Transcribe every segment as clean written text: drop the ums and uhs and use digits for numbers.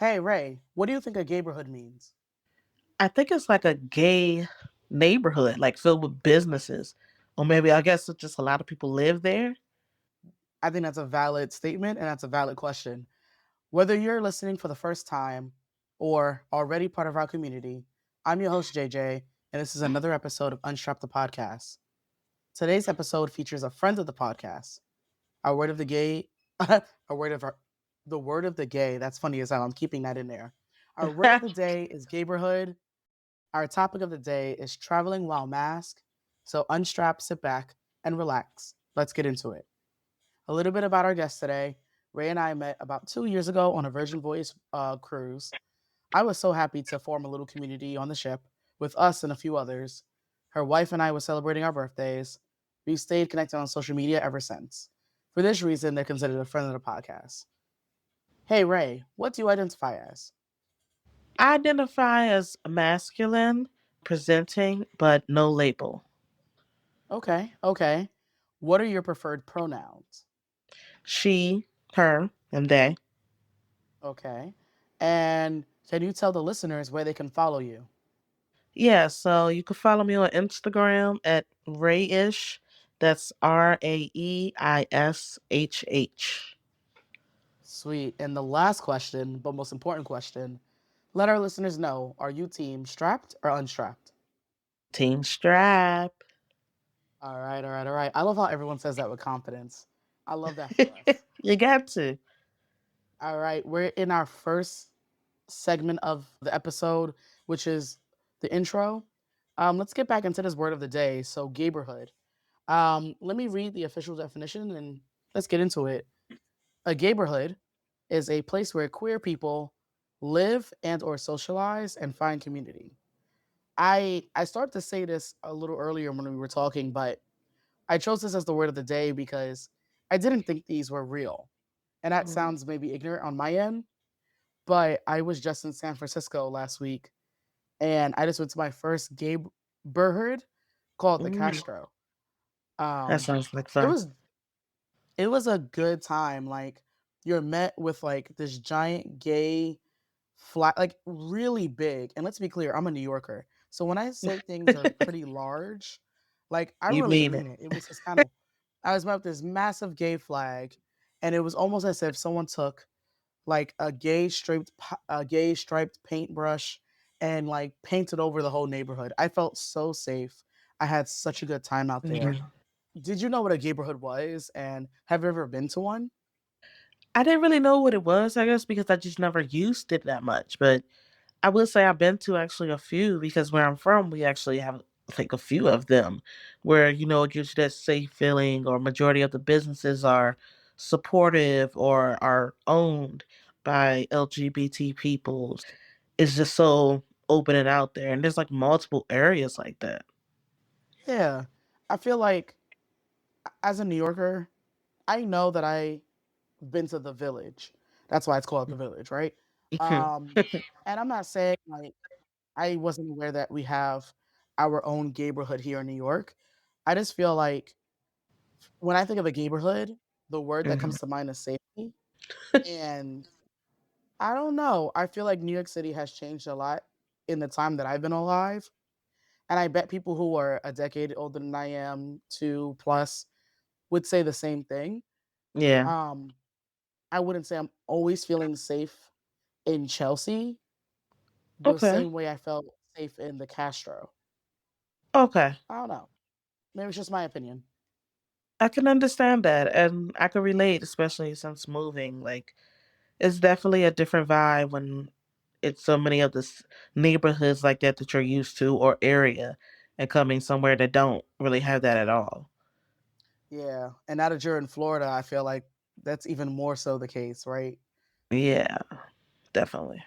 Hey, Ray, what do you think a gayborhood means? I think it's like a gay neighborhood, like filled with businesses. Or maybe I guess it's just a lot of people live there. I think that's a valid statement and that's a valid question. Whether you're listening for the first time or already part of our community, I'm your host, JJ, and this is another episode of Unstrapped the Podcast. Today's episode features a friend of the podcast. Our word of the gay, our word of our, the word of the gay. That's funny as hell. I'm keeping that in there. Our word of the day is gayborhood. Our topic of the day is traveling while masked. So unstrap, sit back, and relax. Let's get into it. A little bit about our guest today. Ray and I met about 2 years ago on a Virgin Voyage cruise. I was so happy to form a little community on the ship with us and a few others. Her wife and I were celebrating our birthdays. We've stayed connected on social media ever since. For this reason, they're considered a friend of the podcast. Hey, Ray, what do you identify as? I identify as masculine, presenting, but no label. Okay, okay. What are your preferred pronouns? She, her, and they. Okay. And can you tell the listeners where they can follow you? Yeah, so you can follow me on Instagram at Rayish. That's RAEISHH. Sweet. And the last question, but most important question, let our listeners know, are you team strapped or unstrapped? Team Strap. All right, all right, all right. I love how everyone says that with confidence. I love that for us. You got to. All right, we're in our first segment of the episode, which is the intro. Let's get back into this word of the day. So, gayborhood. Let me read the official definition and let's get into it. A gayborhood is a place where queer people live and or socialize and find community. I started to say this a little earlier when we were talking, but I chose this as the word of the day because I didn't think these were real. And that Mhm. sounds maybe ignorant on my end, but I was just in San Francisco last week and I just went to my first gay burhood called the Mm, Castro. that Um, sounds like it fun. was it was a good time. Like you're met with like this giant gay flat, like really big. And let's be clear, I'm a New Yorker, so when I say things are pretty large, like I You really mean mean it. it. It was just kind of I was met with this massive gay flag, and it was almost as if someone took like a gay striped paintbrush and like painted over the whole neighborhood. I felt so safe. I had such a good time out there. Mhm. Did you know what a neighborhood was, and have you ever been to one? I didn't really know what it was, I guess, because I just never used it that much. But I will say I've been to actually a few because where I'm from, we actually have like a few of them where, it gives you that safe feeling, or majority of the businesses are supportive or are owned by LGBT peoples. It's just so open and out there. And there's like multiple areas like that. Yeah, I feel like as a New Yorker, I know that I've been to the village. That's why it's called the village, right? Um, and I'm not saying like I wasn't aware that we have our own neighborhood here in New York. I just feel like when I think of a neighborhood, the word that Mhm. comes to mind is safety. And I don't know. I feel like New York City has changed a lot in the time that I've been alive. And I bet people who are a decade older than I am, two plus, would say the same thing. Yeah. Um, I wouldn't say I'm always feeling safe in Chelsea the Okay. same way I felt safe in the Castro. Okay. I don't know. Maybe it's just my opinion. I can understand that, and I can relate, especially since moving. Like, it's definitely a different vibe when it's so many of the neighborhoods like that that you're used to, or area, and coming somewhere that don't really have that at all. Yeah. And now that you're in Florida, I feel like that's even more so the case, right? Yeah, definitely.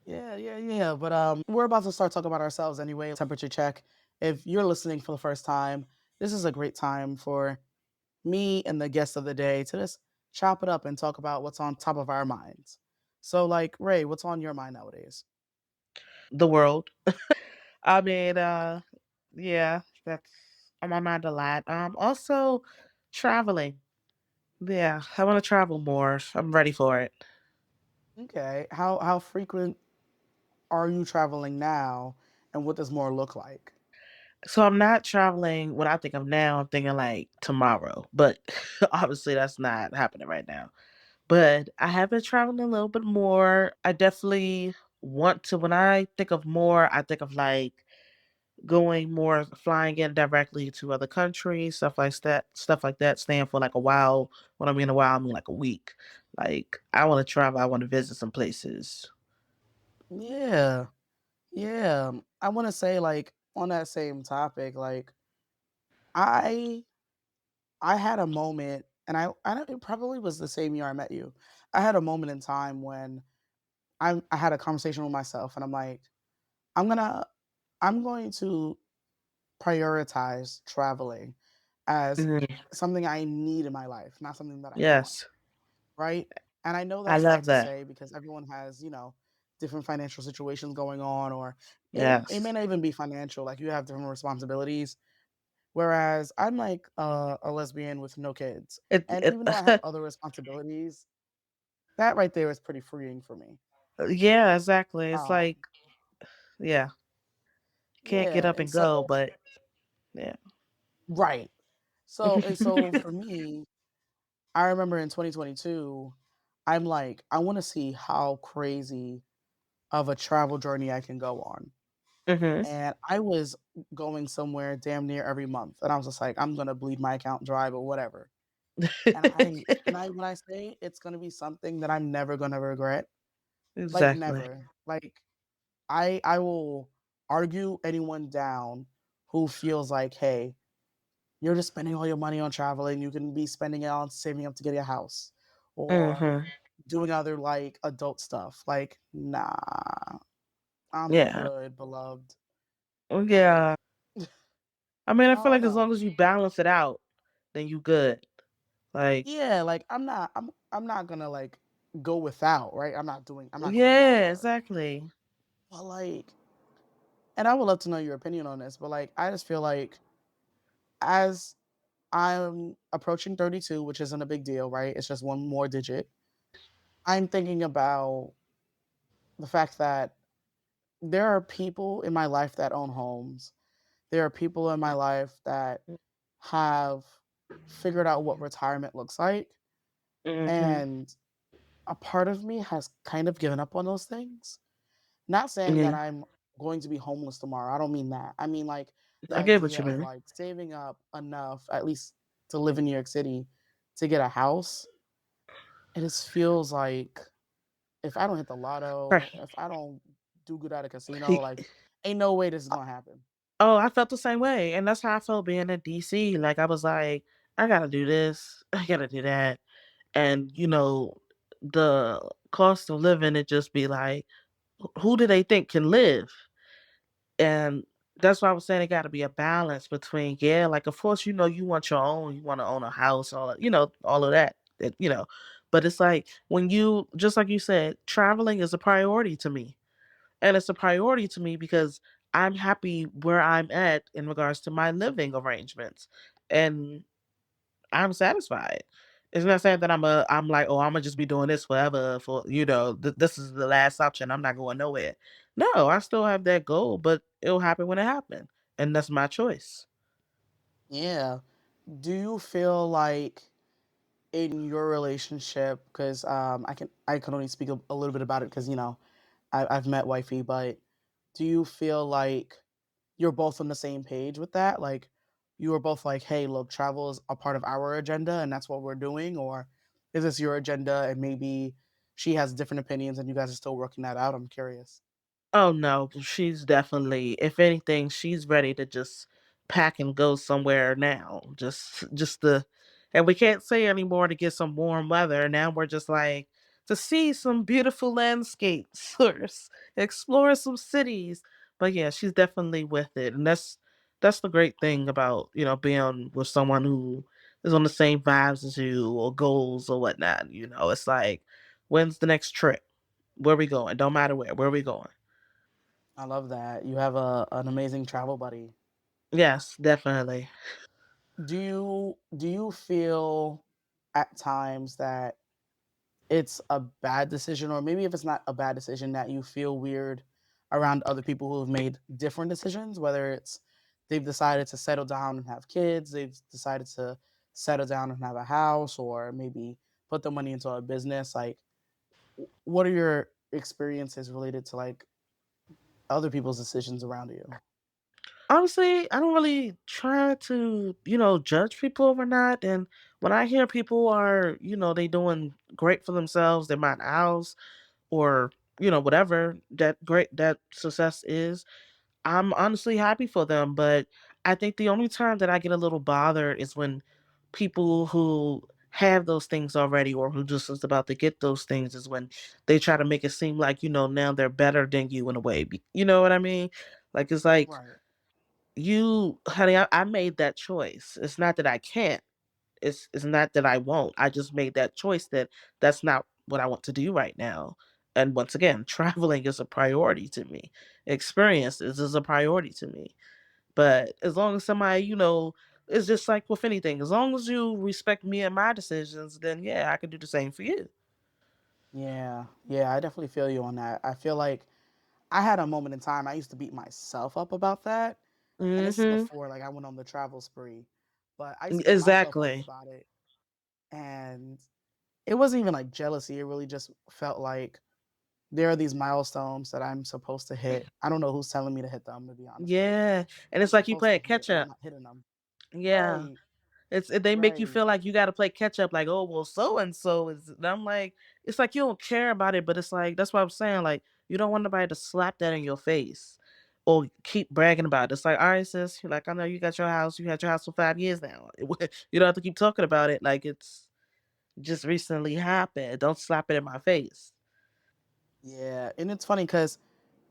Yeah, yeah, yeah. But we're about to start talking about ourselves anyway. Temperature check. If you're listening for the first time, this is a great time for me and the guest of the day to just chop it up and talk about what's on top of our minds. So, like, Ray, what's on your mind nowadays? The world. I mean, yeah, that's on my mind a lot. Also traveling. Yeah, I want to travel more. I'm ready for it. Okay. How frequent are you traveling now, and what does more look like? So I'm not traveling. When I think of now, I'm thinking like tomorrow, but obviously that's not happening right now. But I have been traveling a little bit more. I definitely want to. When I think of more, I think of like going more, flying in directly to other countries, stuff like that. Stuff like that. Staying for like a while. When I mean a while, I mean like a week. Like I want to travel. I want to visit some places. Yeah. Yeah. I want to say, like, on that same topic, like, I I had a moment, and it probably was the same year I met you. I had a moment in time when I had a conversation with myself, and I'm like, I'm gonna I'm going to prioritize traveling as Mhm. something I need in my life, not something that I want, Yes, right? And I know I that's not love to that. say because everyone has, different financial situations going on, or it may Yes, not even be financial. Like, you have different responsibilities. Whereas I'm like a lesbian with no kids. And it even though I have other responsibilities, that right there is pretty freeing for me. yeah, exactly. It's like, Um, yeah, can't get yeah. up And and so, go, but yeah. right. So for me, I remember in 2022, I'm like, I want to see how crazy of a travel journey I can go on. Mhm. And I was going somewhere damn near every month. And I was just like, I'm gonna bleed my account dry, but whatever. And I when I say it's gonna be something that I'm never gonna regret, like Exactly. never. Like, I will argue anyone down who feels like, hey, you're just spending all your money on traveling. You can be spending it on saving up to get a house or Mhm. doing other like adult stuff. Like, nah, I'm Yeah. good, beloved. Like, Yeah. I mean, I I feel don't like as know. long as you balance it out, then you good. Like, Yeah, like I'm not gonna like go without, right? I'm not going that yeah, far. exactly. But like, and I would love to know your opinion on this, but like I just feel like as I'm approaching 32, which isn't a big deal, right? It's just one more digit. I'm thinking about the fact that there are people in my life that own homes. There are people in my life that have figured out what retirement looks like. Mhm. And a part of me has kind of given up on those things. Not saying that Yeah. I'm going to be homeless tomorrow. I don't mean that. I mean, like, the I get what idea you of mean. like saving up enough, at least to live in New York City, to get a house. It just feels like if I don't hit the lotto, Right. if I don't do good at a casino, like, ain't no way this is gonna happen. Oh, I felt the same way, and that's how I felt being in DC. Like I was like, I gotta do this, I gotta do that, and the cost of living, it just be like, who do they think can live? And that's why I was saying it got to be a balance between, yeah, like of course you want your own, you want to own a house, all of that, but it's like when you just like you said, traveling is a priority to me, and it's a priority to me because I'm happy where I'm at in regards to my living arrangements, and I'm satisfied. It's not saying that I'm like, oh, I'm gonna just be doing this forever for this is the last option. I'm not going nowhere. No, I still have that goal, but it'll happen when it happens, and that's my choice. Yeah. Do you feel like in your relationship, because I can only speak a little bit about it because I've met wifey, but do you feel like you're both on the same page with that? Like, you are both like, hey, look, travel is a part of our agenda and that's what we're doing, or is this your agenda and maybe she has different opinions and you guys are still working that out? I'm curious. Oh no, she's definitely, if anything, she's ready to just pack and go somewhere now. Just the and we can't say anymore to get some warm weather. Now we're just like to see some beautiful landscapes or explore some cities. But yeah, she's definitely with it. And that's the great thing about, being with someone who is on the same vibes as you or goals or whatnot. It's like, when's the next trip? Where we going? Don't matter where we going. I love that. You have an amazing travel buddy. Yes, definitely. Do you feel at times that it's a bad decision, or maybe if it's not a bad decision, that you feel weird around other people who have made different decisions, whether it's they've decided to settle down and have kids, they've decided to settle down and have a house, or maybe put the money into a business. Like, what are your experiences related to like other people's decisions around you? Honestly, I don't really try to, judge people overnight. And when I hear people are, they doing great for themselves, they're buying a house or, whatever that success is, I'm honestly happy for them. But I think the only time that I get a little bothered is when people who have those things already or who just is about to get those things is when they try to make it seem like, now they're better than you in a way. You know what I mean? Like, it's like, Right. you honey, I made that choice. It's not that I can't. It's not that I won't. I just made that choice that that's not what I want to do right now. And once again, traveling is a priority to me. Experiences is a priority to me. But as long as somebody, it's just like with anything. As long as you respect me and my decisions, then yeah, I can do the same for you. Yeah, yeah, I definitely feel you on that. I feel like I had a moment in time I used to beat myself up about that, and this is Mm-hmm. before like I went on the travel spree, but I used to beat myself up Exactly. about it, and it wasn't even like jealousy. It really just felt like there are these milestones that I'm supposed to hit. I don't know who's telling me to hit them, to be honest, but Yeah. And I'm it's like you supposed to playing hit it, catch and I'm up. not hitting them. Yeah. Right, They make you right. feel like you got to play catch up. Like, oh well, so and so is. And I'm like, it's like you don't care about it, but it's like that's what I'm saying. Like, you don't want nobody to slap that in your face or keep bragging about it. It's like, all right, sis. You're like, I know you got your house. You had your house for 5 years now. You don't have to keep talking about it like it's just recently happened. Don't slap it in my face. Yeah, and it's funny because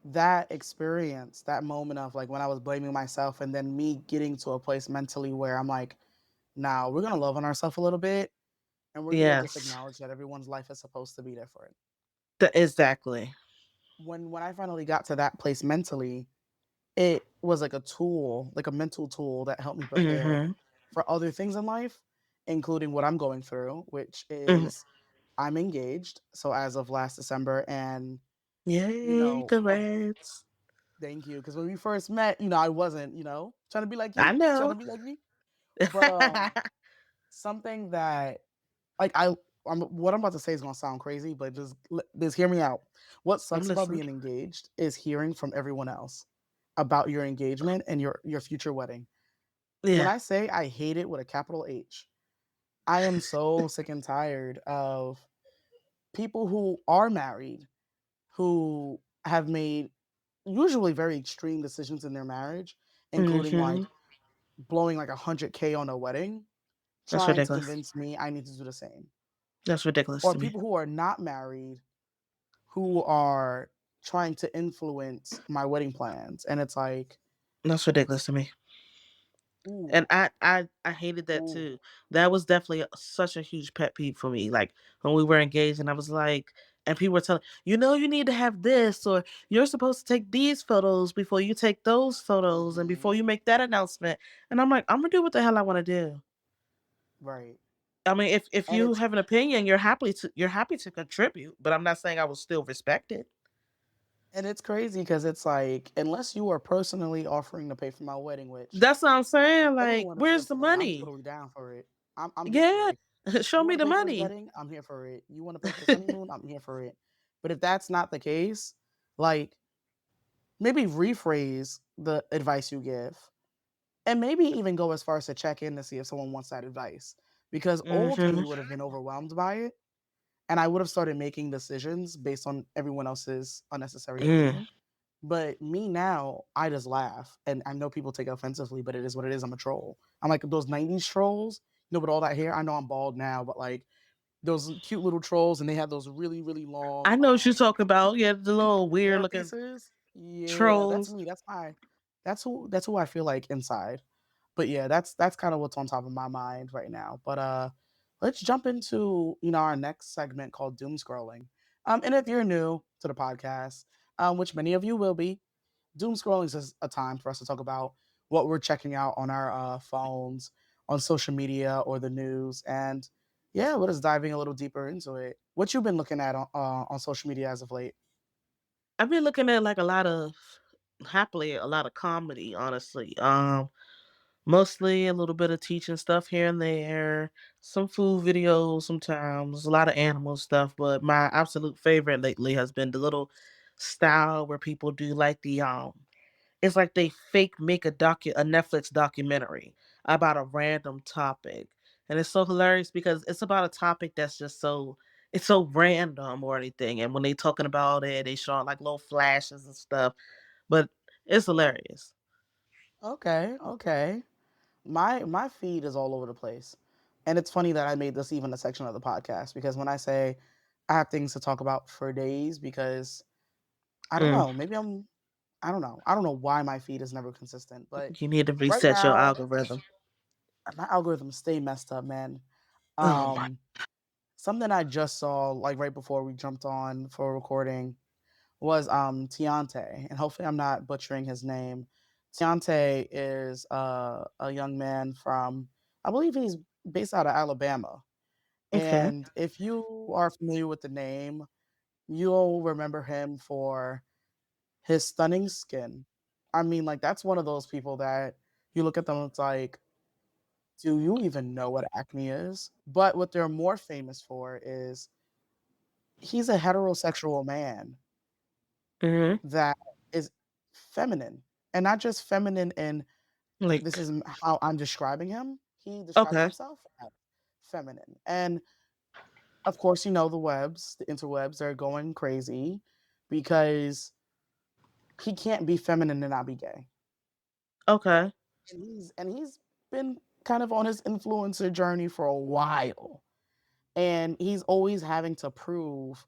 that experience, that moment of like when I was blaming myself, and then me getting to a place mentally where I'm like, now we're gonna love on ourselves a little bit, and we're gonna just Yes, acknowledge that everyone's life is supposed to be different. exactly. When I finally got to that place mentally, it was like a tool, like a mental tool that helped me prepare Mm-hmm. for other things in life, including what I'm going through, which Hmm. is I'm engaged. So as of last December, and you Yay, know, of congrats. thank you, because when we first met, I wasn't, trying to be like I you, trying to know. be like me. But something that like what I'm about to say is gonna sound crazy, but just hear me out. What I'm sucks about listening. being engaged is hearing from everyone else about your engagement and your future wedding. When Yeah. I say I hate it with a capital H, I am so sick and tired of people who are married who have made usually very extreme decisions in their marriage, including Mm-hmm. like blowing like 100K on a wedding, That's trying to ridiculous. convince me I need to do the same. That's ridiculous Or to me. people who are not married who are trying to influence my wedding plans. And it's like, That's ridiculous to me. ooh, And I hated that ooh, too. That was definitely such a huge pet peeve for me. Like when we were engaged, and I was like, and people were telling, you need to have this, or you're supposed to take these photos before you take those photos, and hmm, before you make that announcement. And I'm like, I'm gonna do what the hell I want to do. right. I mean, if And you it's have an opinion, you're happy to contribute, but I'm not saying I will still respect it. and it's crazy because it's like, unless you are personally offering to pay for my wedding, which That's what I'm if saying. Like, anyone is where's the listening, I'm money? totally down for it. I'm here for Yeah, it. show You me want to the pay for his money. wedding? I'm here for it. You want to pay for his honeymoon? I'm here for it. But if that's not the case, like maybe rephrase the advice you give, and maybe even go as far as to check in to see if someone wants that advice. Because old Hmm. me would have been overwhelmed by it, and I would have started making decisions based on everyone else's unnecessary Mm. opinion. But me now, I just laugh, and I know people take it offensively, but it is what it is. I'm a troll. I'm like those '90s trolls, with all that hair. I know I'm bald now, but like those cute little trolls, and they have those really, really long I know what you're talking about. Yeah, the little weird hair looking pieces. Yeah, that's trolls. me. That's who I feel like inside. But yeah, that's kind of what's on top of my mind right now. But let's jump into our next segment called doom scrolling. And if you're new to the podcast, which many of you will be, doom scrolling is a time for us to talk about what we're checking out on our phones, on social media, or the news. And Yeah, we're just diving a little deeper into it. What you been looking at on social media as of late? I've been looking at like a lot of happily a lot of comedy, honestly. Mostly a little bit of teaching stuff here and there, some food videos sometimes, a lot of animal stuff, but my absolute favorite lately has been the little style where people do like it's like they fake make a Netflix documentary about a random topic. And it's so hilarious because it's about a topic that's just it's so random or anything. And when they talking about it, they show like little flashes and stuff. But it's hilarious. Okay, okay. My feed is all over the place. And it's funny that I made this even a section of the podcast because when I say I have things to talk about for days because I don't Mm, know, maybe I don't know. I don't know why my feed is never consistent, but you need to right reset your now algorithm. my algorithms stay messed up, man. Oh my. Um Something I just saw like right before we jumped on for recording was Tiante, and hopefully I'm not butchering his name. Tiante is a young man from I believe he's based out of Alabama. Okay. And if you are familiar with the name, you'll remember him for his stunning skin. I mean, like that's one of those people that you look at them, it's like, do you even know what acne is? But what they're more famous for is he's a heterosexual man Mm-hmm. that is feminine, and not just feminine in this Like, is how I'm describing him. He describes okay. himself as feminine. And of course, you know, the webs, the interwebs are going crazy because he can't be feminine and not be gay. Okay. And he's been kind of on his influencer journey for a while. And he's always having to prove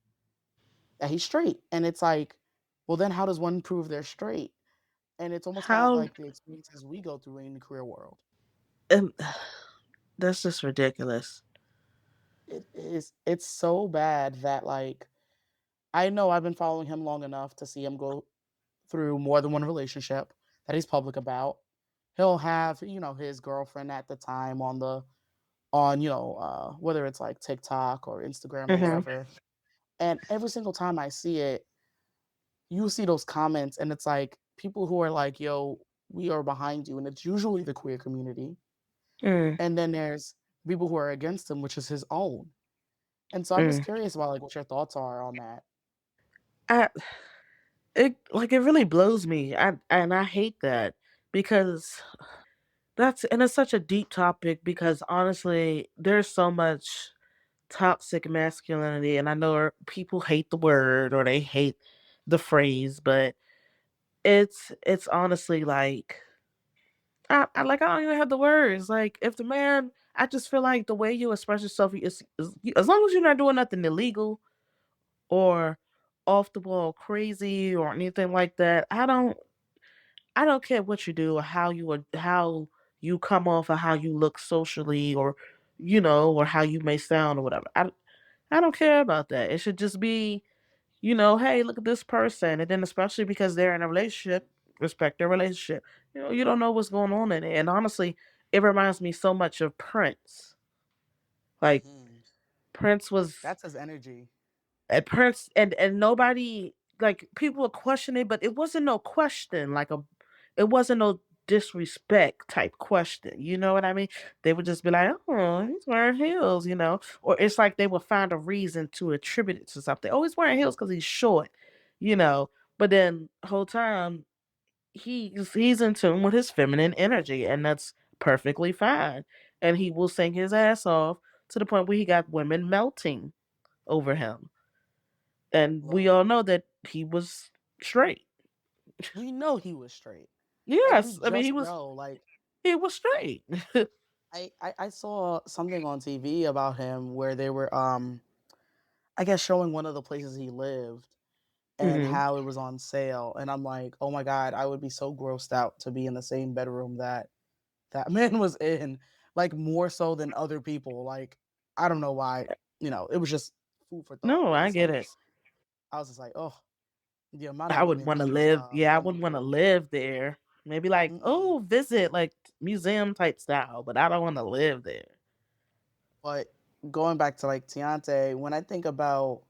that he's straight. And it's like, well, then how does one prove they're straight? And it's almost kind of How like the experiences we go through in the career world. and that's just ridiculous. It's so bad that like I know I've been following him long enough to see him go through more than one relationship that he's public about. He'll have, you know, his girlfriend at the time on whether it's like TikTok or Instagram or Mm-hmm. whatever. And every single time I see it, you see those comments and it's like people who are like, yo, we are behind you. And it's usually the queer community. Mm, And then there's people who are against him, which is his own. And so I'm just mm. curious about like what your thoughts are on that. I it really blows me. I hate that because it's such a deep topic because honestly, there's so much toxic masculinity, and I know people hate the word or they hate the phrase, but it's honestly like I don't even have the words. Like if the man, I just feel like the way you express yourself is as long as you're not doing nothing illegal or off the wall crazy or anything like that. I don't care what you do or how you come off or how you look socially or or how you may sound or whatever. I don't care about that. It should just be, hey, look at this person, and then especially because they're in a relationship, respect their relationship. You don't know what's going on in it. And honestly, it reminds me so much of Prince. Like Hmm. Prince was That's his energy. at Prince and nobody like people were questioning, but it wasn't no question it wasn't no disrespect type question. You know what I mean? They would just be like, "Oh, he's wearing heels," or it's like they would find a reason to attribute it to something. Oh, he's wearing heels because he's short, you know. But then whole time he's in tune with his feminine energy, and that's perfectly fine. And he will sing his ass off to the point where he got women melting over him, and we Look, all know that he was straight. we know he was straight. Like we Yes, I mean just know. Like he was straight. I saw something on TV about him where they were I guess showing one of the places he lived and Hmm. how it was on sale. And I'm like, oh my God, I would be so grossed out to be in the same bedroom that that man was in, like more so than other people. Like, I don't know why, it was just food for thought No, I because get it. I was just like, oh, the amount of I would women want to he was live. Yeah, I going wouldn't want to through. live there. Maybe like, Mm-mm. oh, visit like museum type style, but I don't want to live there. But going back to like Tiante, when I think about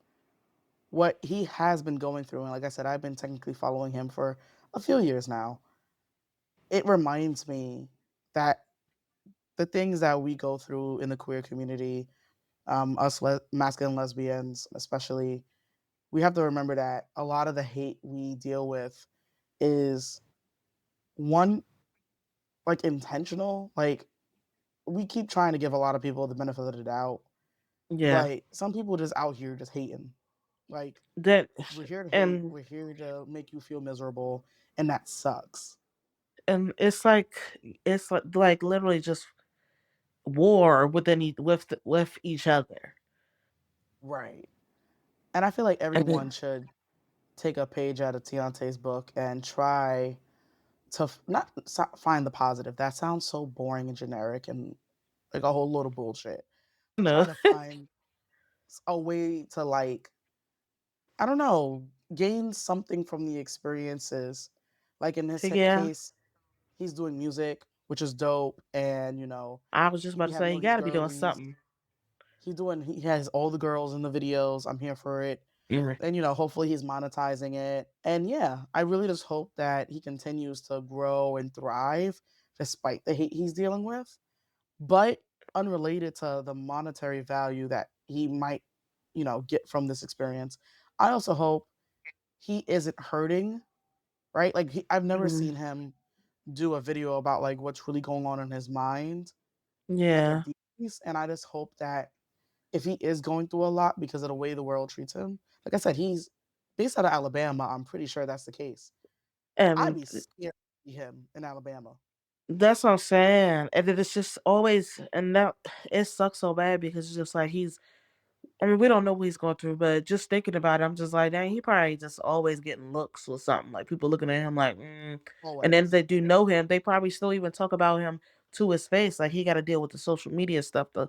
what he has been going through, and like I said, I've been technically following him for a few years now, it reminds me that the things that we go through in the queer community, masculine lesbians especially, we have to remember that a lot of the hate we deal with is one, like intentional. Like we keep trying to give a lot of people the benefit of the doubt, Yeah. but some people just out here just hating. Like That we're here to hate, and we're here to make you feel miserable, and that sucks. and it's like literally just war with each other. Right. And I feel like And everyone then, should take a page out of Tiante's book and try to find the positive. That sounds so boring and generic and like a whole load of bullshit. you know, Try to find a way to like, I don't know, gain something from the experiences. Like in his yeah. case, he's doing music, which is dope, and I was just he about be to having say all you these got to be doing girlies. something. He has all the girls in the videos. I'm here for it. Yeah. And hopefully he's monetizing it. And yeah, I really just hope that he continues to grow and thrive despite the hate he's dealing with. But unrelated to the monetary value that he might, get from this experience, I also hope he isn't hurting, right? Like I've never Mm, seen him do a video about like what's really going on in his mind, like a yeah. deep piece. And I just hope that if he is going through a lot because of the way the world treats him, like I said, he's based out of Alabama. I'm pretty sure that's the case. I'd And be scared to see him in Alabama. that's what I'm saying. And then it's just always, and that it sucks so bad because it's just like I mean, we don't know what he's going through, but just thinking about it, I'm just like, dang, he probably just always getting looks or something. Like people looking at him like, and then if Always. they do know him, they probably still even talk about him to his face. Like he got to deal with the social media stuff, the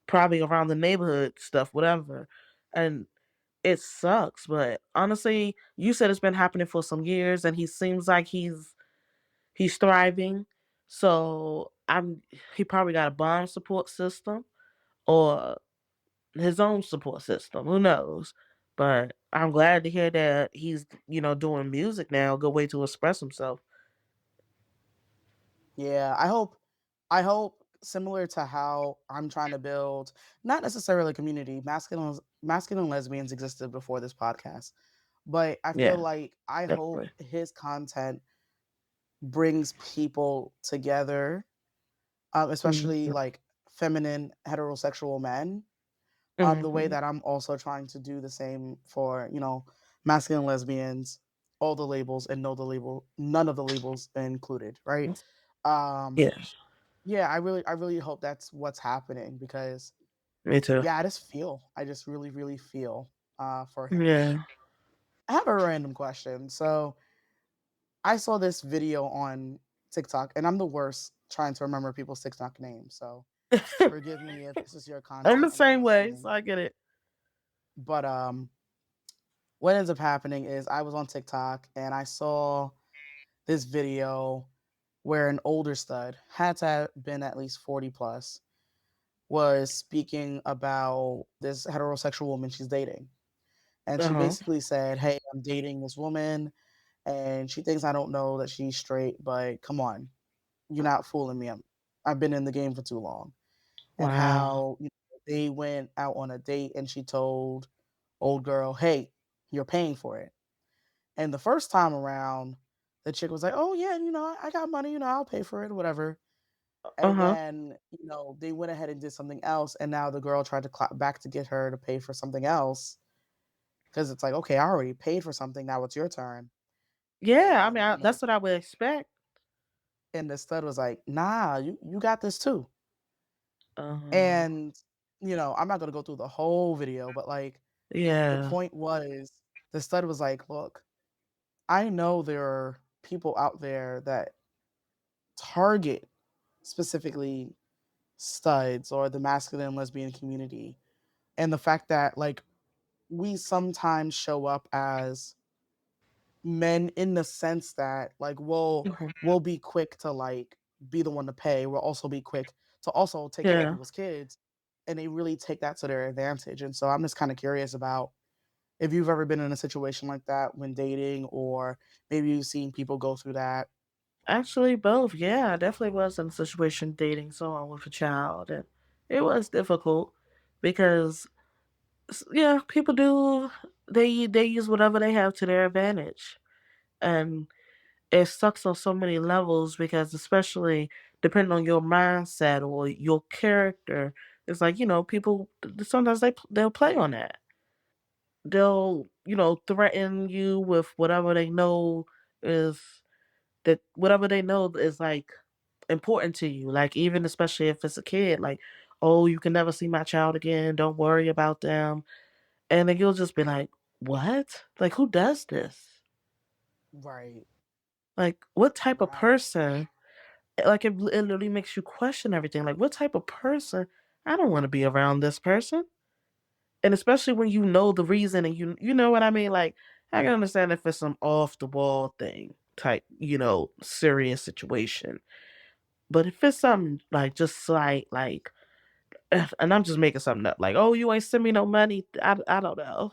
probably around the neighborhood stuff, whatever. And it sucks, but honestly, you said it's been happening for some years, and he seems like he's thriving. So he probably got a bomb support system or his own support system. Who knows? But I'm glad to hear that he's doing music now. A good way to express himself. Yeah, I hope similar to how I'm trying to build not necessarily a community, masculine lesbians existed before this podcast. But I feel Yeah, like I hope definitely. his content brings people together, especially Hmm. like feminine heterosexual men, the way Hmm. that I'm also trying to do the same for, masculine lesbians, all the labels and none of the labels included, right? Um, Yeah, yeah, I really hope that's what's happening because me too. yeah, I just really, really feel for him. Yeah. I have a random question. So I saw this video on TikTok, and I'm the worst trying to remember people's TikTok names. So forgive me if this is your I'm the content and I'm same not way, saying. so I get it. But what ends up happening is I was on TikTok and I saw this video where an older stud had to have been at least 40 plus was speaking about this heterosexual woman she's dating. And Uh she huh. basically said, "Hey, I'm dating this woman and she thinks I don't know that she's straight, but come on, you're not fooling me. I've been in the game for too long." And Wow. how they went out on a date and she told old girl, "Hey, you're paying for it." And the first time around, the chick was like, "Oh yeah, I got money, I'll pay for it, whatever." Uh And huh. then, they went ahead and did something else, and now the girl tried to clap back to get her to pay for something else because it's like, okay, I already paid for something, now it's your turn. Yeah, I mean, And that's what I would expect. the stud was like, "Nah, you got this too." Uh, And I'm not gonna go through the whole video, but like the yeah. point was, the stud was like, "Look, I know there are people out there that target specifically studs or the masculine and lesbian community, and the fact that like we sometimes show up as men in the sense that like Mhm. we'll be quick to like be the one to pay. We'll also be quick to also take care of Yeah. people's kids. and they really take that to their advantage. And so I'm just kind of curious about if you've ever been in a situation like that when dating, or maybe you've seen people go through that. Actually, both. Yeah, I definitely was in a situation dating someone with a child, and it was difficult because yeah, people do they use whatever they have to their advantage, and it sucks on so many levels because especially depending on your mindset or your character, it's like people sometimes they'll play on that. They'll threaten you with whatever they know is whatever they know is like important to you. Like even especially if it's a kid, like, oh, you can never see my child again. Don't worry about them. And then you'll just be like, what? Like who does this? Right. Like what type of Wow. person? Like it literally makes you question everything. Like what type of person? I don't want to be around this person. And especially when you know the reason and you know what I mean. Like I can understand if it's some off the wall thing type, serious situation. But if it's something like just slight, like, and I'm just making something up, like, oh, you ain't send me no money, I don't know,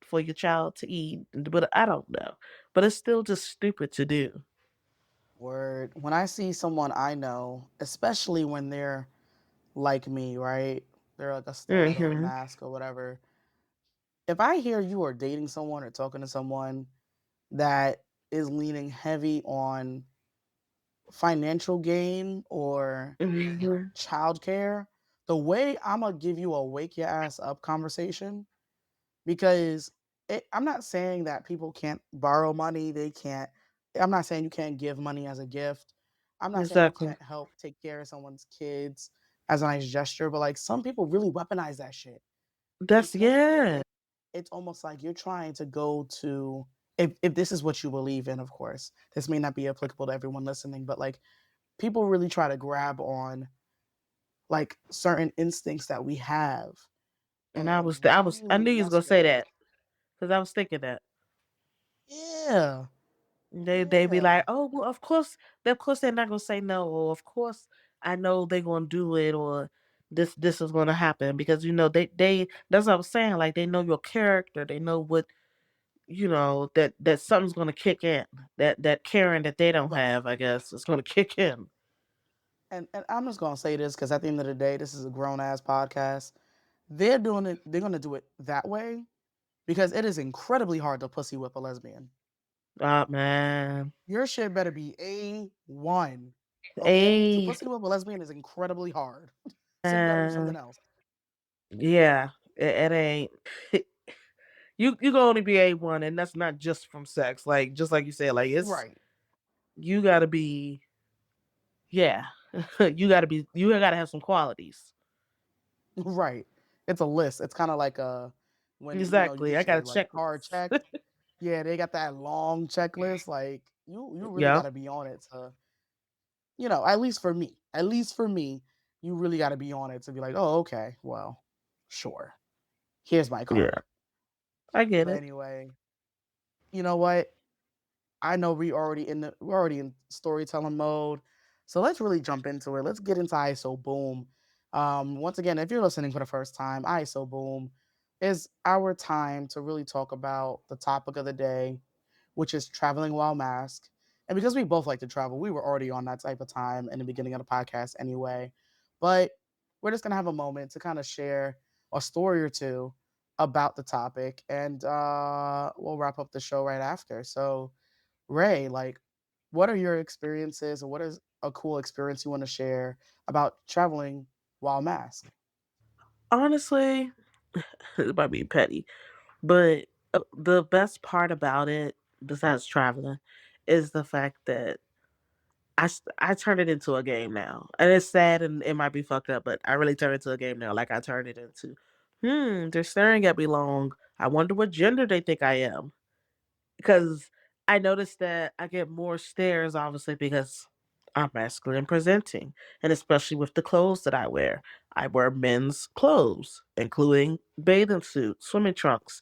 for your child to eat, but I don't know. But it's still just stupid to do. Word. When I see someone I know, especially when they're like me, right? They're like a standard Hmm. mask or whatever. If I hear you are dating someone or talking to someone that is leaning heavy on financial gain or Hmm. childcare, the way I'm gonna give you a wake your ass up conversation, because I'm not saying that people can't borrow money, they can't. I'm not saying you can't give money as a gift. I'm not saying you Exactly. can't help take care of someone's kids as a nice gesture, but like some people really weaponize that shit. They That's take it. yeah. It's almost like you're trying to go to, if this is what you believe in, of course. This may not be applicable to everyone listening, but like people really try to grab on like certain instincts that we have And I and was I really knew you was mess gonna with say it. that because I was thinking that Yeah. they be like, Yeah. oh well, of course they're not gonna say no, or of course I know they're gonna do it, or this is gonna happen because they that's what I was saying, like they know your character, they know what that something's gonna kick in, that caring that they don't Right. have, I guess, is gonna kick in. And I'm just gonna say this because at the end of the day, this is a grown ass podcast. They're doing it. They're gonna do it that way because it is incredibly hard to pussy whip a lesbian. Ah man, Your shit better be A1. Okay, to hey pussy whip a lesbian is incredibly hard. So you gotta do something man, else. yeah, it ain't. You can only be A1, and that's not just from sex. Like just like you said, like Right. you gotta be, yeah, you gotta have some qualities. Right. It's a list. It's kind of like when you Exactly. I get got a your like car checklist. checked. Yeah, they got that long checklist. Like you really got Yep. to be on it to, at least for me. At least for me, you really got to be on it to be like, oh, okay, well, sure. Here's my Yeah. card. I get But it. anyway, you know what? I know we're already in storytelling mode. So let's really jump into it. Let's get into ISO Boom. Once again, if you're listening for the first time, ISO Boom is our time to really talk about the topic of the day, which is traveling while masked. And because we both like to travel, we were already on that type of time in the beginning of the podcast anyway. But we're just gonna have a moment to kind of share a story or two about the topic, and we'll wrap up the show right after. So Ray, like, what are your experiences, or what is a cool experience you want to share about traveling while masked? Honestly, it might be petty, but the best part about it, besides traveling, is the fact that I turn it into a game now, and it's sad and it might be fucked up, but I really turn it into a game now. Like I turn it into, they're staring at me long. I wonder what gender they think I am. Because I noticed that I get more stares, obviously, because I'm masculine presenting, and especially with the clothes that I wear. I wear men's clothes, including bathing suits, swimming trunks,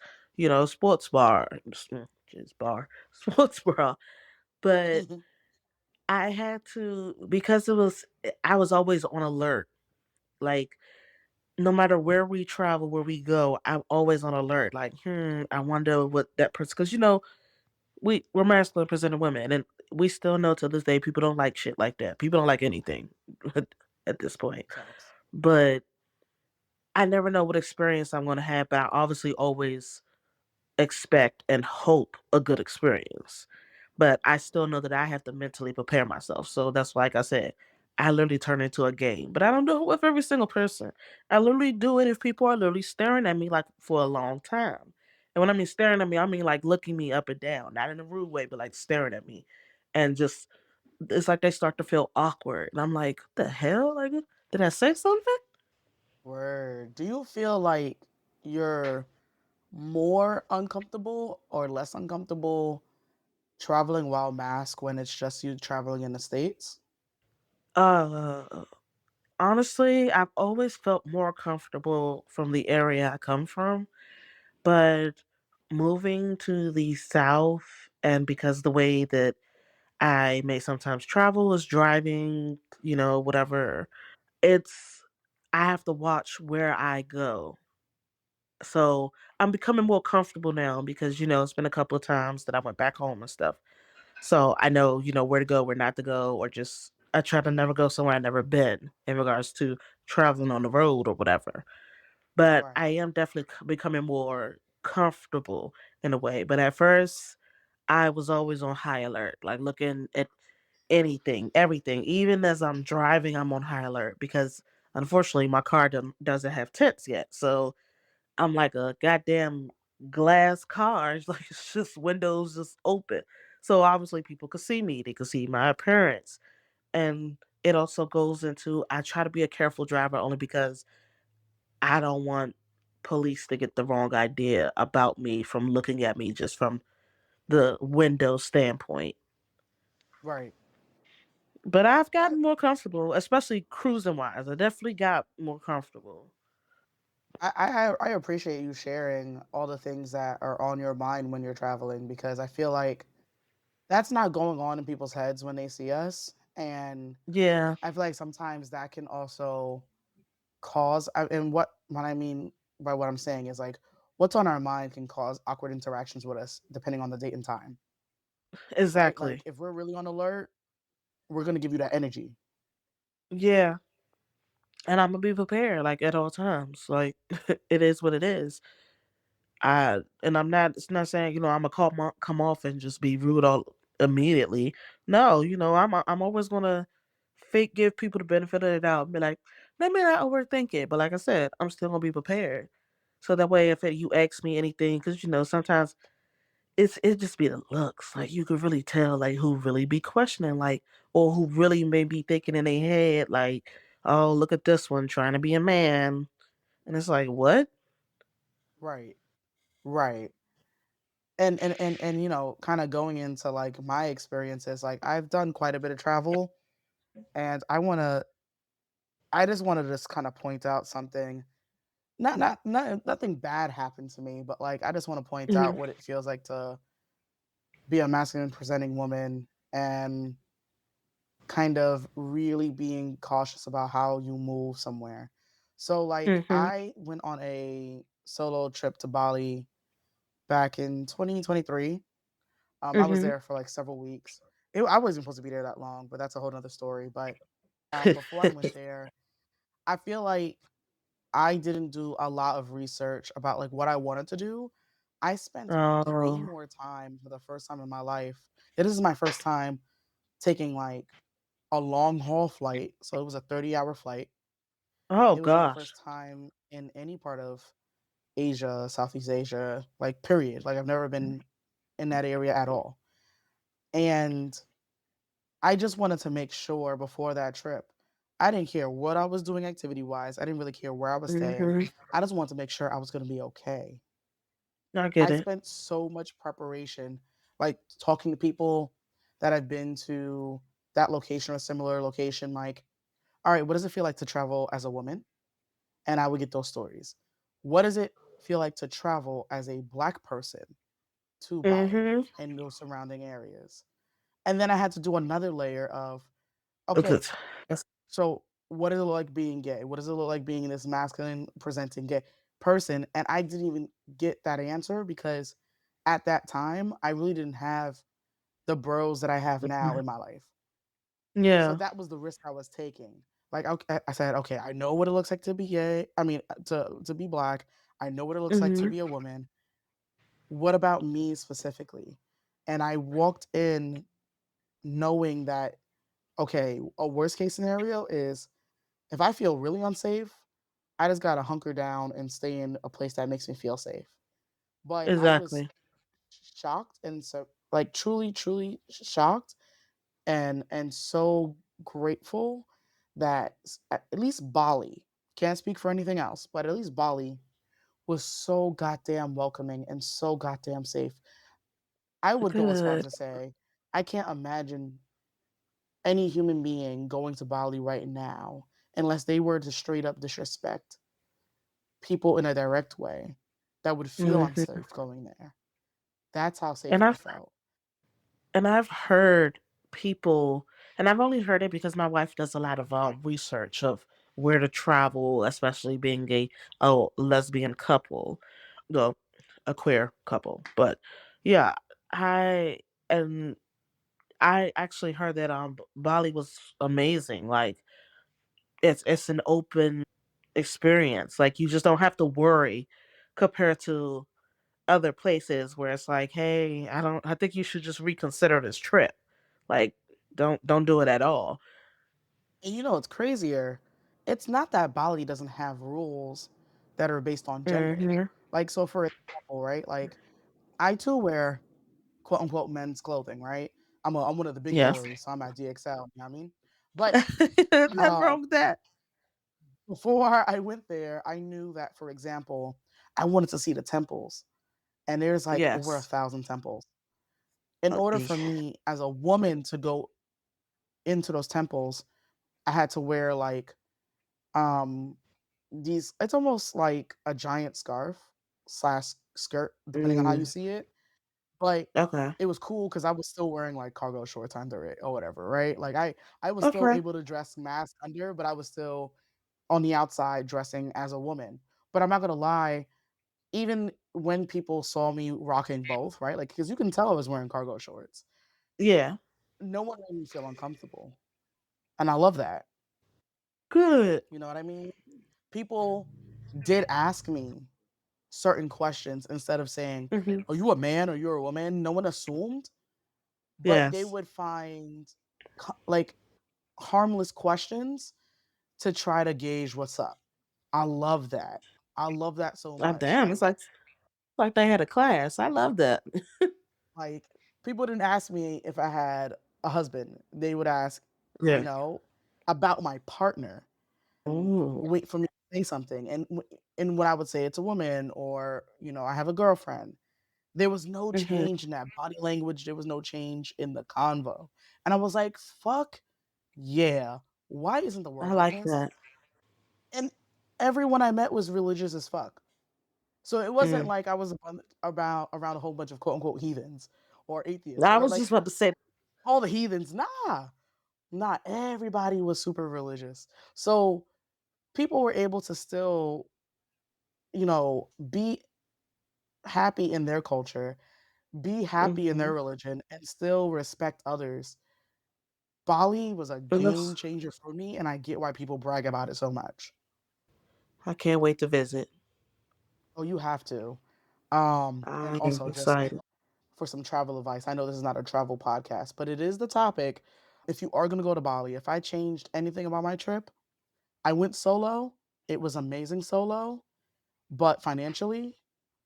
sports bar, kids bar, sports bra. But I had to because I was always on alert. Like no matter where we travel, where we go, I'm always on alert. Like, I wonder what that person. Because we're masculine presenting women, and we still know to this day people don't like shit like that. People don't like anything at this point. Facts. But I never know what experience I'm going to have. But I obviously always expect and hope a good experience. But I still know that I have to mentally prepare myself. So that's why, like I said, I literally turn it into a game. But I don't do it with every single person. I literally do it if people are literally staring at me like for a long time. And when I mean staring at me, I mean like looking me up and down, not in a rude way, but like staring at me. And just it's like they start to feel awkward. And I'm like, what the hell? Like, did I say something? Word. Do you feel like you're more uncomfortable or less uncomfortable traveling while mask when it's just you traveling in the States? Uh Honestly, I've always felt more comfortable from the area I come from, but moving to the South and because the way that I may sometimes travel is driving, whatever, it's I have to watch where I go. So I'm becoming more comfortable now because, it's been a couple of times that I went back home and stuff. So I know, where to go, where not to go, or just I try to never go somewhere I've never been in regards to traveling on the road or whatever. But Right. I am definitely becoming more comfortable in a way. But at first, I was always on high alert, like looking at anything, everything. Even as I'm driving, I'm on high alert because unfortunately my car doesn't have tents yet. So I'm like a goddamn glass car. It's like it's just windows just open. So obviously people could see me. They could see my appearance. And it also goes into I try to be a careful driver only because I don't want police to get the wrong idea about me from looking at me just from the window standpoint. Right. But I've I, gotten more comfortable, especially cruising wise. I definitely got more comfortable. I appreciate you sharing all the things that are on your mind when you're traveling because I feel like that's not going on in people's heads when they see us. And Yeah, I feel like sometimes that can also and what I mean by what I'm saying is like what's on our mind can cause awkward interactions with us depending on the date and time, right? Like exactly. if we're really on alert, we're gonna give you that energy. Yeah. And I'm gonna be prepared like at all times. Like it is what it is. I'm not. It's not saying I'm gonna come off and just be rude all immediately. No, I'm always gonna fake give people the benefit of the doubt and be like, let me not overthink it. But like I said, I'm still gonna be prepared. So that way, if you ask me anything, because sometimes it just be the looks. Like you could really tell like who really be questioning, like or who really may be thinking in their head, like, oh look at this one trying to be a man, and it's like what? Right. Right. And kind of going into like my experiences, like I've done quite a bit of travel and I just wanted to just kind of point out something. Nothing bad happened to me, but like I just want to point Hmm. out what it feels like to be a masculine presenting woman and kind of really being cautious about how you move somewhere. So like Hmm. I went on a solo trip to Bali back in 2023. I was Hmm. there for like several weeks. I wasn't supposed to be there that long, but that's a whole nother story. But before I went there, I feel like I didn't do a lot of research about like what I wanted to do. I spent way Oh, more time for the first time in my life. This is my first time taking like a long haul flight. So it was a 30-hour flight. oh It was my gosh. first time in any part of Asia, Southeast Asia, like period. Like I've never been in that area at all. And I just wanted to make sure before that trip, I didn't care what I was doing activity wise. I didn't really care where I was staying. Hmm. I just wanted to make sure I was going to be okay. I I get it. spent so much preparation, like talking to people that have been to that location or similar location. Like, all right, what does it feel like to travel as a woman? And I would get those stories. What does it feel like to travel as a black person to Bali Hmm. and those surrounding areas? And then I had to do another layer of, Okay. okay, so what does it look like being gay? What does it look like being this masculine presenting gay person? And I didn't even get that answer because at that time I really didn't have the bros that I have now in my life. So Yeah. that was the risk I was taking. Like okay, I said, okay, I know what it looks like to be gay. I mean, to be black. I know what it looks like to Mhm. be a woman. What about me specifically? And I walked in knowing that okay, a worst case scenario is if I feel really unsafe, I just gotta hunker down and stay in a place that makes me feel safe. But I was Exactly. shocked and so like truly shocked and so grateful that at least Bali, can't speak for anything else, but at least Bali was so goddamn welcoming and so goddamn safe. I would go as far as Good. to say I can't imagine any human being going to Bali right now unless they were to straight up disrespect people in a direct way that would feel Mhm. unsafe going there. That's how safe And I I've felt. and I've heard people, and I've only heard it because my wife does a lot of research of where to travel, especially being a lesbian couple, well, a queer couple. But yeah, I and I actually heard that Bali was amazing. Like it's an open experience. Like you just don't have to worry compared to other places where it's like, hey, I think you should just reconsider this trip. Like, don't do it at all. And you know what's crazier? It's not that Bali doesn't have rules that are based on gender. Hmm. Like, so for example, right? Like, I too wear quote unquote men's clothing, right? I'm one of the big Yes. boys, so I'm at DXL, you know what I mean? But Nothing uh, wrong with that. before I went there, I knew that, for example, I wanted to see the temples, and there's like over a Yes. thousand temples. In order for me as a woman to go into those temples, I had to wear like um these it's almost like a giant scarf slash skirt, depending on how you Mm, see it. But okay. it was cool because I was still wearing like cargo shorts under it or whatever, right? Like I was still Okay. able to dress mask under, but I was still on the outside dressing as a woman. But I'm not gonna lie, even when people saw me rocking both, right? Like because you can tell I was wearing cargo shorts. Yeah. No one made me feel uncomfortable. And I love that. Good. You know what I mean? People did ask me certain questions instead of saying, Hmm. "Are you a man or you're a woman?" No one assumed, but they Yes. would find like harmless questions to try to gauge what's up. I love that. I love that so Oh, much. damn. It's like they had a class. I love that. Like people didn't ask me if I had a husband. They would ask, you Yeah. know, about my partner and Ooh. wait for me to say something. And when I would say it's a woman or, I have a girlfriend, there was no Hmm. change in that body language. There was no change in the convo. And I was like, fuck yeah. Why isn't the I world like like this? that. And everyone I met was religious as fuck. So it wasn't Mm. like I was about around a whole bunch of quote unquote heathens or atheists, I right? was Like just about to say, all the heathens, nah, not everybody was super religious. So people were able to still, be happy in their culture, be happy in their hmm, religion, and still respect others. Bali was a and game that's, changer for me, and I get why people brag about it so much. I can't wait to visit. Oh, you have to. And I'm also just excited. for some travel advice. I know this is not a travel podcast, but it is the topic. If you are going to go to Bali, if I changed anything about my trip, I went solo. It was amazing solo, but financially,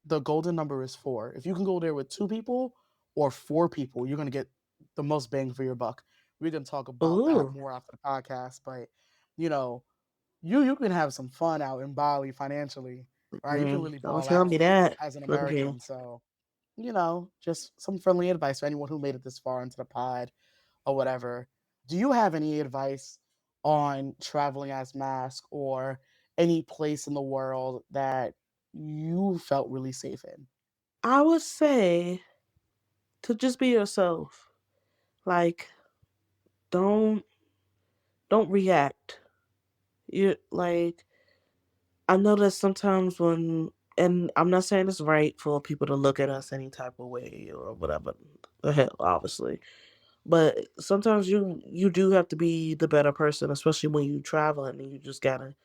the golden number is four. If you can go there with two people or four people, you're going to get the most bang for your buck. We're going to talk about that Ooh. more after the podcast, but you know, you can have some fun out in Bali financially, right? You can Mm, really don't ball tell me out that. as an Okay. American. So, just some friendly advice for anyone who made it this far into the pod or whatever. Do you have any advice on traveling as Masc or any place in the world that you felt really safe in? I would say to just be yourself. Like, don't don't react. You like I know that sometimes when, and I'm not saying it's right for people to look at us any type of way or whatever the hell, obviously. But sometimes you do have to be the better person, especially when you traveling and you just gotta,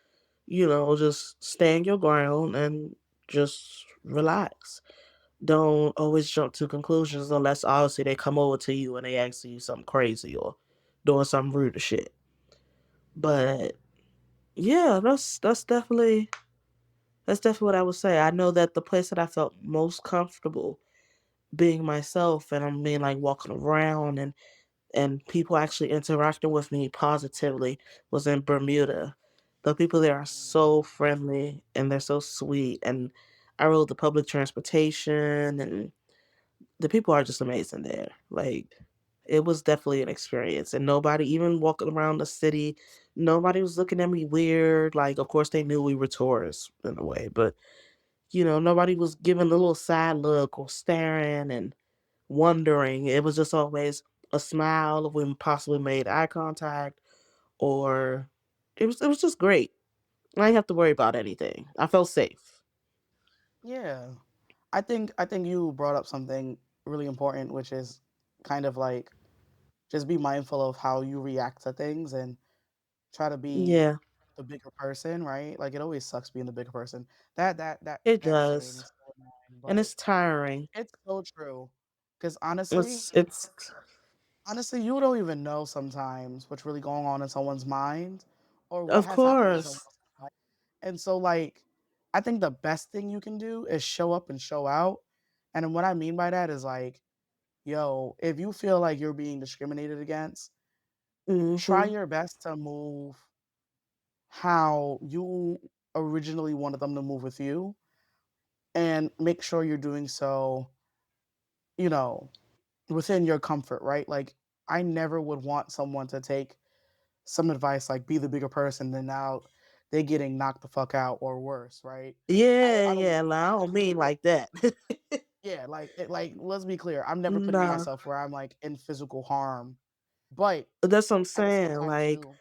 just stand your ground and just relax. Don't always jump to conclusions unless obviously they come over to you and they ask you something crazy or doing something rude as shit. But yeah, that's definitely what I would say. I know that the place that I felt most comfortable being myself and I'm being like walking around and people actually interacting with me positively was in Bermuda. The people there are so friendly and they're so sweet, and I rode the public transportation and the people are just amazing there. Like, it was definitely an experience, and nobody, even walking around the city, nobody was looking at me weird. Like, of course they knew we were tourists in a way, but nobody was giving a little side look or staring and wondering. It was just always a smile when we possibly made eye contact, or it was just great. I didn't have to worry about anything. I felt safe. Yeah. I think you brought up something really important, which is kind of like just be mindful of how you react to things and try to be Yeah, the bigger person, right? Like it always sucks being the bigger person. it That saying does, is so annoying, and but it's tiring. it's so true. Because honestly, It's you don't even know sometimes what's really going on in someone's mind or what of has happened in someone course. else's life. And so, like, I think the best thing you can do is show up and show out. And what I mean by that is like, yo, if you feel like you're being discriminated against, try Mhm. your best to move how you originally wanted them to move with you and make sure you're doing so, you know, within your comfort, right? Like, I never would want someone to take some advice like be the bigger person, then now they getting knocked the fuck out or worse, right? Yeah, I don't yeah. Like, I don't mean like that. yeah, like let's be clear. I'm never putting Nah, myself where I'm like in physical harm. But that's what I'm at the same saying. time Like, too.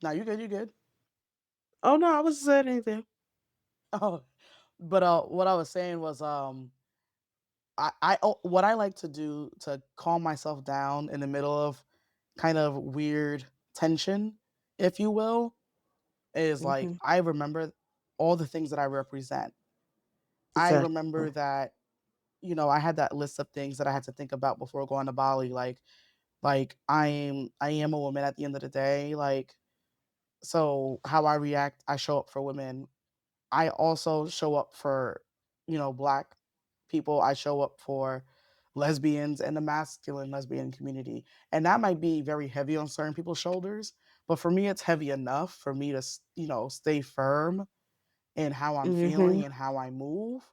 Now you good, you good. oh no, I wasn't saying anything. Oh, but what I was saying was what I like to do to calm myself down in the middle of kind of weird tension, if you will, is like Hmm. I remember all the things that I represent. I remember Exactly. that, I had that list of things that I had to think about before going to Bali. Like I am a woman at the end of the day. Like, so how I react, I show up for women. I also show up for, black people. I show up for lesbians and the masculine lesbian community. And that might be very heavy on certain people's shoulders, but for me it's heavy enough for me to, stay firm in how I'm Hmm. feeling and how I move.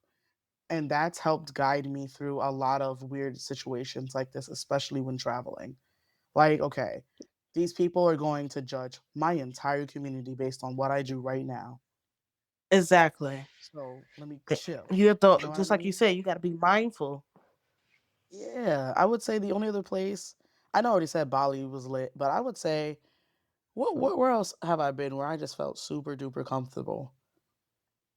And that's helped guide me through a lot of weird situations like this, especially when traveling. Like, okay, these people are going to judge my entire community based on what I do right now. Exactly. So let me chill. You have to, You know what I just like you mean? said, you got to be mindful. Yeah, I would say the only other place I know I already said Bali was lit, but I would say where else have I been where I just felt super duper comfortable?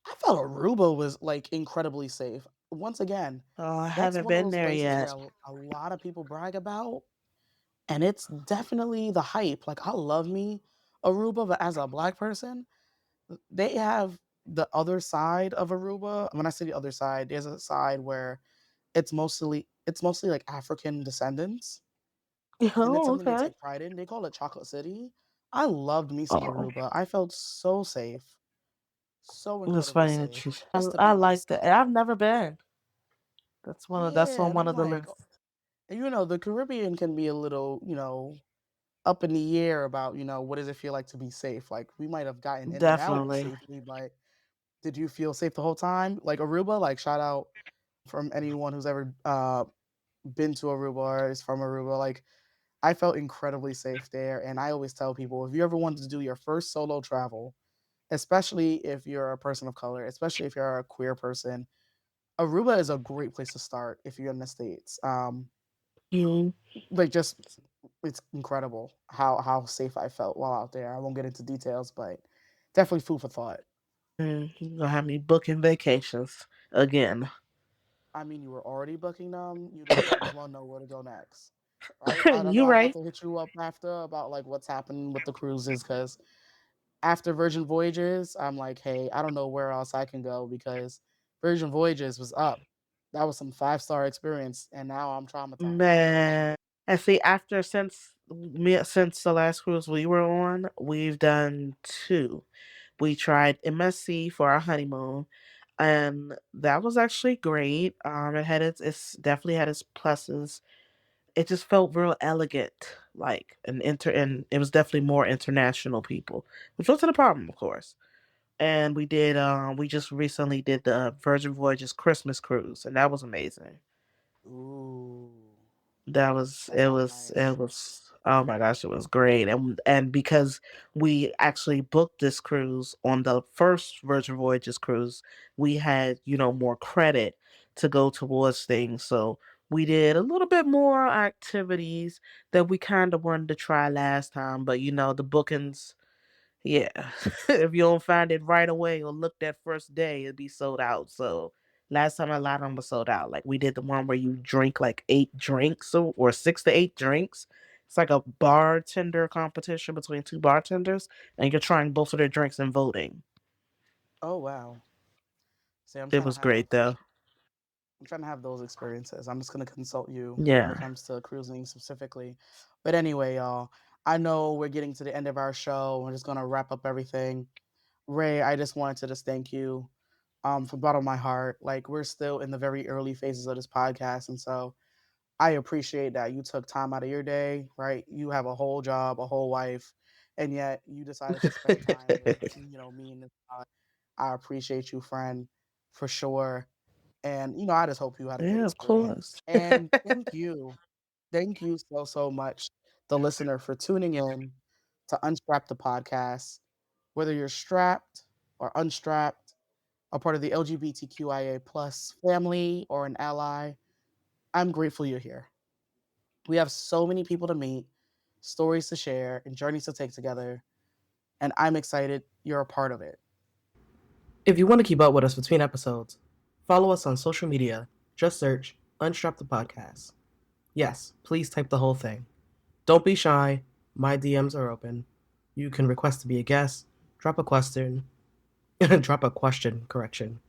I felt Aruba was like incredibly safe. Once again, Oh, I that's haven't one of been those there places where yet. a lot of people brag about, and it's definitely the hype. Like I love me Aruba, but as a black person, they have the other side of Aruba. When I say the other side, there's a side where it's mostly like African descendants, and it's Oh, something they okay. take pride in. They call it Chocolate City. I loved me some Oh, Aruba. I felt so safe, so it's incredibly funny that safe, you. just to I be on the like that. sky. I've never been. That's Yeah, on and one I'm of the like, lists. the Caribbean can be a little, up in the air about, what does it feel like to be safe? Like we might have gotten in and out Definitely. safely, but did you feel safe the whole time? Like Aruba, like shout out from anyone who's ever been to Aruba or is from Aruba. Like I felt incredibly safe there. And I always tell people if you ever wanted to do your first solo travel, especially if you're a person of color, especially if you're a queer person, Aruba is a great place to start if you're in the States. Mm. Like just it's incredible how safe I felt while out there. I won't get into details, but Definitely food for thought. You gonna have me booking vacations again. I mean, you were already booking them. You just might as well know where to go next, right? I don't know. You I'm about right. to hit you up after about like what's happening with the cruises because after Virgin Voyages, I'm like, hey, I don't know where else I can go because Virgin Voyages was up. That was some 5-star experience, and now I'm traumatized. Man. And see, after since the last cruise we were on, we've done two. We tried MSC for our honeymoon, and that was actually great. It's definitely had its pluses. It just felt real elegant, like and it was definitely more international people, which wasn't a problem, of course. And we just recently did the Virgin Voyages Christmas cruise, and that was amazing. Ooh, That was that sounds nice. it was oh my gosh, it was great. And because we actually booked this cruise on the first Virgin Voyages cruise, we had, more credit to go towards things. So we did a little bit more activities that we kind of wanted to try last time, but the bookings, yeah. If you don't find it right away or look that first day, it'd be sold out. So last time a lot of them was sold out. Like we did the one where you drink like 8 drinks or 6 to 8 drinks. It's like a bartender competition between two bartenders, and you're trying both of their drinks and voting. Oh wow. See, It was great though. I'm trying to have those experiences. I'm just gonna consult you when it Yeah. comes to cruising specifically. But anyway, y'all, I know we're getting to the end of our show. We're just gonna wrap up everything. Ray, I just wanted to just thank you from the bottom of my heart. Like we're still in the very early phases of this podcast, and so I appreciate that you took time out of your day, right? You have a whole job, a whole wife, and yet you decided to spend time with, me and this pod. I appreciate you, friend, for sure. And I just hope you had a good Yeah, of experience. course. And thank you so so much, the listener, for tuning in to Unstrap the Podcast. Whether you're strapped or unstrapped, a part of the LGBTQIA plus family or an ally, I'm grateful you're here. We have so many people to meet, stories to share, and journeys to take together, and I'm excited you're a part of it. If you want to keep up with us between episodes, follow us on social media. Just search Unstrap the Podcast. Yes, please type the whole thing. Don't be shy. My DMs are open. You can request to be a guest, drop a question, drop a question, correction,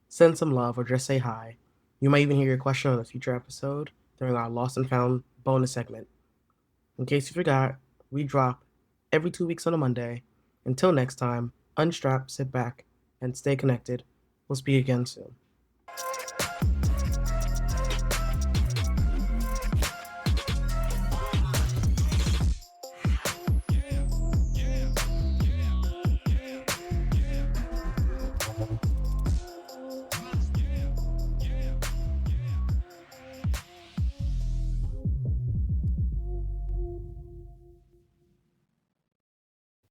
send some love, or just say hi. You might even hear your question on a future episode during our Lost and Found bonus segment. In case you forgot, we drop every 2 weeks on a Monday. Until next time, unstrap, sit back, and stay connected. We'll speak again soon.